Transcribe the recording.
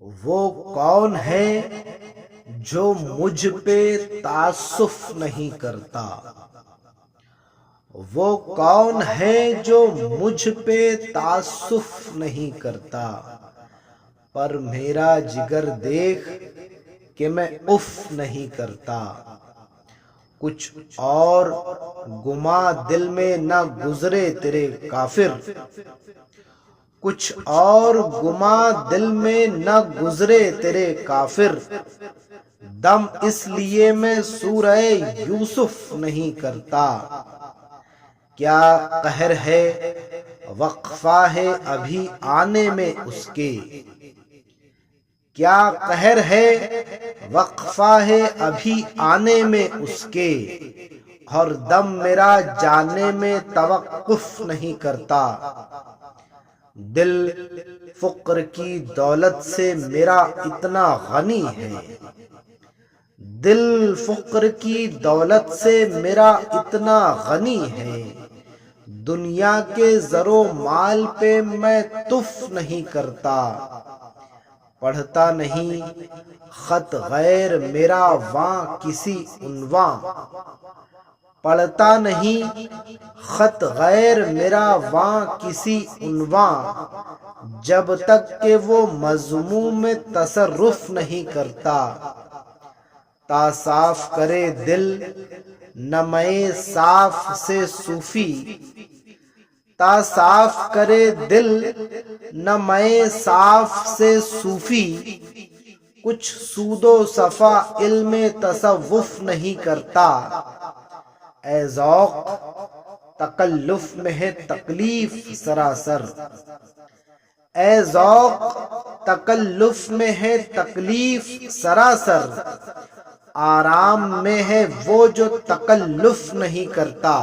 وہ کون ہے جو مجھ پہ تعسف نہیں کرتا؟ وہ کون ہے جو مجھ پہ تعسف نہیں کرتا؟ پر میرا جگر دیکھ کہ میں اف نہیں کرتا۔ کچھ اور گما دل میں نہ گزرے تیرے کافر، کچھ اور گما دل میں نہ گزرے تیرے کافر، دم اس لیے میں سورہ یوسف نہیں کرتا۔ کیا قہر ہے وقفہ ہے ابھی آنے میں اس کے، کیا قہر ہے وقفہ ہے ابھی آنے میں اس کے، اور دم میرا جانے میں توقف نہیں کرتا۔ دل فقر کی دولت سے میرا اتنا غنی ہے، دل فقر کی دولت سے میرا اتنا غنی ہے، دنیا کے زر و مال پہ میں تف نہیں کرتا۔ پڑھتا نہیں خط غیر میرا وہاں کسی عنواں، پڑھتا نہیں خط غیر میرا وہاں کسی عنواں، جب تک کہ وہ مضموم میں تصرف نہیں کرتا۔ تا صاف کرے دل نہ میں صاف سے صوفی، تا صاف کرے دل نہ میں صاف سے صوفی، کچھ سود و صفا علم تصوف نہیں کرتا۔ اے ذوق تکلف میں ہے تکلیف سراسر، اے ذوق تکلف میں ہے تکلیف سراسر، آرام میں ہے وہ جو تکلف نہیں کرتا۔